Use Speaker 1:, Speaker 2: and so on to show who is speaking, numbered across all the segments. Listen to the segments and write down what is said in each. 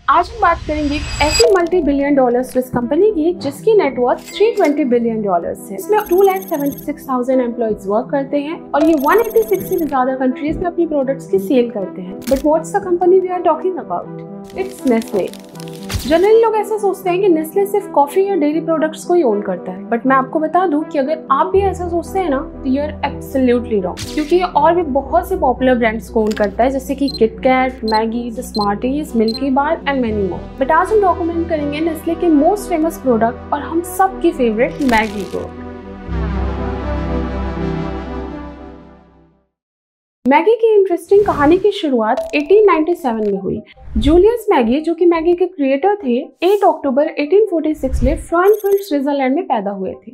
Speaker 1: आज हम बात करेंगे एक ऐसी multi billion dollar Swiss company की जिसकी नेटवर्थ $320 बिलियन है। इसमें 2,76,000 एम्प्लॉइज वर्क करते हैं और ये 186 से ज्यादा कंट्रीज में अपनी प्रोडक्ट्स की सेल करते हैं। But what's the company we are talking about? It's Nestle. Generally लोग ऐसा सोचते हैं कि नेस्ले सिर्फ कॉफी या डेयरी प्रोडक्ट्स को ही ओन करता है, बट मैं आपको बता दूं कि अगर आप भी ऐसा सोचते हैं ना तो यू आर एब्सोल्युटली रॉन्ग, क्योंकि ये और भी बहुत से पॉपुलर ब्रांड्स को ओन करता है, जैसे कि KitKat, Maggi, Smarties, milky bar and many more. But आज हम डॉक्यूमेंट करेंगे नेस्ले के मोस्ट फेमस प्रोडक्ट और हम सबकी फेवरेट मैगी को। मैगी की इंटरेस्टिंग कहानी की शुरुआत 1897 में हुई। जूलियस मैगी, जो कि मैगी के क्रिएटर थे, 8 अक्टूबर 1846 में फ्रांकफर्ट, स्विट्जरलैंड में पैदा हुए थे।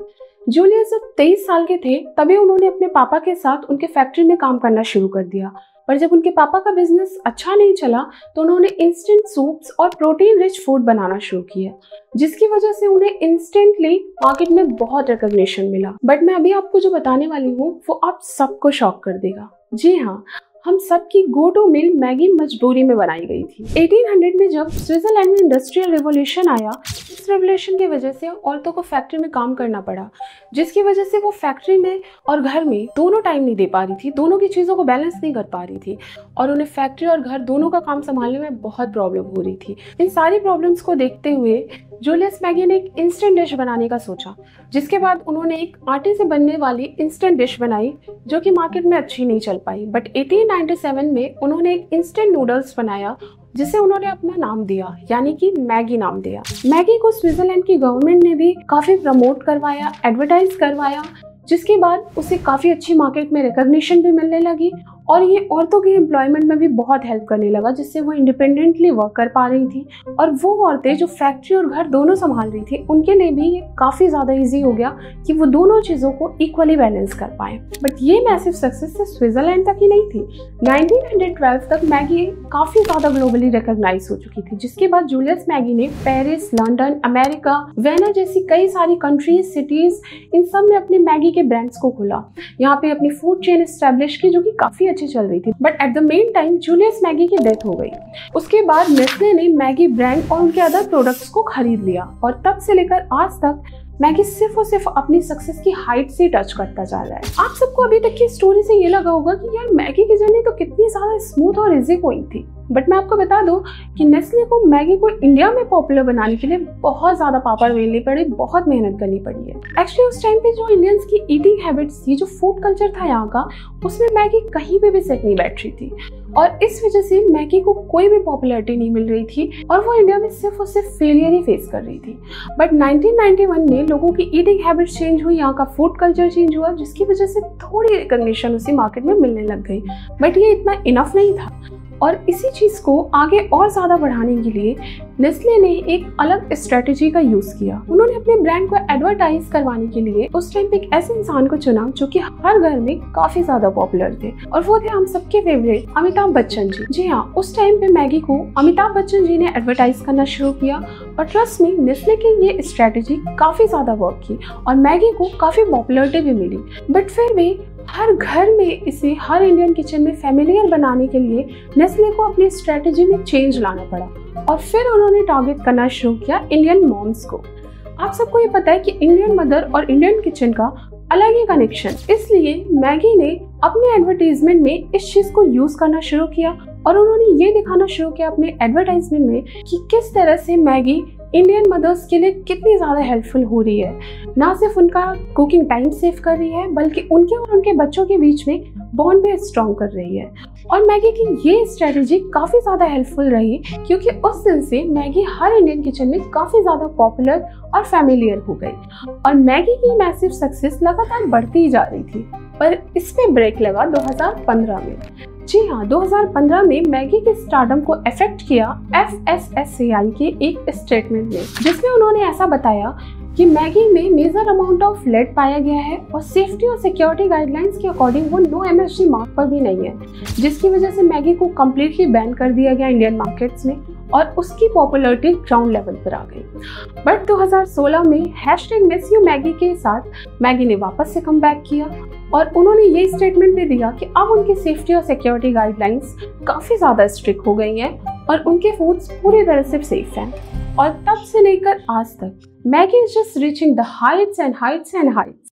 Speaker 1: जूलियस जब 23 साल के थे तभी उन्होंने अपने पापा के साथ उनके फैक्ट्री में काम करना शुरू कर दिया। पर जब उनके पापा का बिजनेस अच्छा नहीं चला तो उन्होंने इंस्टेंट सूप्स और प्रोटीन रिच फूड बनाना शुरू किया, जिसकी वजह से उन्हें इंस्टेंटली मार्केट में बहुत रिकॉग्निशन मिला। बट मैं अभी आपको जो बताने वाली हूँ वो आप सबको शॉक कर देगा। जी हाँ, हम सबकी गो टू मील मैगी मजबूरी में बनाई गई थी। 1800 में जब स्विट्जरलैंड में इंडस्ट्रियल रिवॉल्यूशन आया, इस रेवोल्यूशन की वजह से औरतों को फैक्ट्री में काम करना पड़ा, जिसकी वजह से वो फैक्ट्री में और घर में दोनों टाइम नहीं दे पा रही थी, दोनों की चीज़ों को बैलेंस नहीं कर पा रही थी और उन्हें फैक्ट्री और घर दोनों का काम संभालने में बहुत प्रॉब्लम हो रही थी। इन सारी प्रॉब्लम्स को देखते हुए जूलियस मैगी ने एक इंस्टेंट डिश बनाने का सोचा, जिसके बाद उन्होंने एक आटे से बनने वाली इंस्टेंट डिश बनाई जो कि मार्केट में अच्छी नहीं चल पाई। बट 1897 में उन्होंने एक इंस्टेंट नूडल्स बनाया जिसे उन्होंने अपना नाम दिया, यानी कि मैगी नाम दिया। मैगी को स्विट्जरलैंड की गवर्नमेंट ने भी काफ़ी प्रमोट करवाया, एडवर्टाइज करवाया, जिसके बाद उसे काफ़ी अच्छी मार्केट में रिकॉग्निशन भी मिलने लगी और ये औरतों की एम्प्लॉयमेंट में भी बहुत हेल्प करने लगा, जिससे वो इंडिपेंडेंटली वर्क कर पा रही थी। और वो औरतें जो फैक्ट्री और घर दोनों संभाल रही थी, उनके लिए भी ये काफ़ी ज़्यादा इजी हो गया कि वो दोनों चीज़ों को इक्वली बैलेंस कर पाए। बट ये मैसिव सक्सेस सिर्फ स्विट्जरलैंड तक ही नहीं थी। 1912 तक मैगी काफ़ी ज़्यादा ग्लोबली रिकॉग्नाइज हो चुकी थी, जिसके बाद जूलियस मैगी ने पेरिस, लंदन, अमेरिका, वेना जैसी कई सारी कंट्रीज, सिटीज़, इन सब में अपने मैगी के ब्रांड्स को खोला। यहाँ पे अपनी फूड चेन एस्टेब्लिश की, जो कि काफ़ी अच्छी चल रही थी। But at the main time Julius Maggi की डेथ हो गई। उसके बाद नेस्ले ने मैगी ब्रांड और उनके अदर प्रोडक्ट्स को खरीद लिया और तब से लेकर आज तक मैगी सिर्फ और सिर्फ अपनी सक्सेस की हाइट से टच करता जा रहा है। आप सबको अभी तक की स्टोरी से ये लगा होगा कि यार मैगी की जर्नी तो कितनी ज्यादा स्मूथ और इजी गोइंग थी। बट मैं आपको बता दूं कि नेस्ले को मैगी को इंडिया में पॉपुलर बनाने के लिए बहुत ज्यादा पापड़ बेलनी पड़ी, बहुत मेहनत करनी पड़ी है। एक्चुअली उस टाइम पे जो इंडियंस की ईटिंग हैबिट्स थी, जो फूड कल्चर था यहाँ का, उसमें मैगी कहीं पे भी सेट नहीं बैठ रही थी और इस वजह से मैगी को कोई भी पॉपुलैरिटी नहीं मिल रही थी और वो इंडिया में सिर्फ और सिर्फ फेलियर ही फेस कर रही थी। बट 1991 में लोगों की ईटिंग हैबिट्स चेंज हुई, यहाँ का फूड कल्चर चेंज हुआ, जिसकी वजह से थोड़ी रिकॉग्निशन उसी मार्केट में मिलने लग गई। बट ये इतना इनफ नहीं था और इसी चीज़ को आगे और ज़्यादा बढ़ाने के लिए नेस्ले ने एक अलग स्ट्रेटेजी का यूज़ किया। उन्होंने अपने ब्रांड को एडवर्टाइज करवाने के लिए उस टाइम पे एक ऐसे इंसान को चुना जो कि हर घर में काफ़ी ज़्यादा पॉपुलर थे और वो थे हम सबके फेवरेट अमिताभ बच्चन जी। जी हाँ, उस टाइम पे मैगी को अमिताभ बच्चन जी ने एडवर्टाइज करना शुरू किया और ट्रस्ट में नेस्ले की ये स्ट्रेटेजी काफ़ी ज़्यादा वर्क की और मैगी को काफ़ी पॉपुलरिटी भी मिली। बट फिर भी हर घर में इसे हर इंडियन किचन में फैमिलियर बनाने के लिए नेस्ले को अपनी स्ट्रेटेजी में चेंज लाना पड़ा और फिर उन्होंने टारगेट करना शुरू किया इंडियन मॉम्स को। आप सबको ये पता है कि इंडियन मदर और इंडियन किचन का अलग ही कनेक्शन, इसलिए मैगी ने अपने एडवर्टाइजमेंट में इस चीज को यूज करना शुरू किया और उन्होंने ये दिखाना शुरू किया अपने एडवर्टाइजमेंट में कि किस तरह से मैगी इंडियन मदर्स के लिए कितनी ज़्यादा हेल्पफुल हो रही है। ना सिर्फ उनका कुकिंग टाइम सेव कर रही है, बल्कि उनके और उनके बच्चों के बीच में बॉन्ड भी स्ट्रॉन्ग कर रही है। और मैगी की ये स्ट्रेटेजी काफ़ी ज़्यादा हेल्पफुल रही, क्योंकि उस दिन से मैगी हर इंडियन किचन में काफ़ी ज़्यादा पॉपुलर और फैमिलियर हो गई और मैगी की मैसिव सक्सेस लगातार बढ़ती ही जा रही थी। पर इस पे ब्रेक लगा 2015 में। जी हाँ, 2015 में मैगी के स्टारडम को इफेक्ट किया FSSAI के एक स्टेटमेंट में, जिसमें उन्होंने ऐसा बताया कि मैगी में मेजर अमाउंट ऑफ लेड पाया गया है और सेफ्टी और सिक्योरिटी गाइडलाइंस के अकॉर्डिंग वो नो MSG मार्क पर भी नहीं है, जिसकी वजह से मैगी को कम्प्लीटली बैन कर दिया गया इंडियन मार्केट्स में और उसकी पॉपुलैरिटी ग्राउंड लेवल पर आ गई। बट 2016 में #MissYouMaggie के साथ मैगी ने वापस से कम बैक किया और उन्होंने ये स्टेटमेंट भी दिया कि अब उनकी सेफ्टी और सिक्योरिटी गाइडलाइंस काफ़ी ज़्यादा स्ट्रिक्ट हो गई हैं और उनके फूड्स पूरी तरह से सेफ हैं। और तब से लेकर आज तक Maggi is just reaching the Heights and Heights and Heights.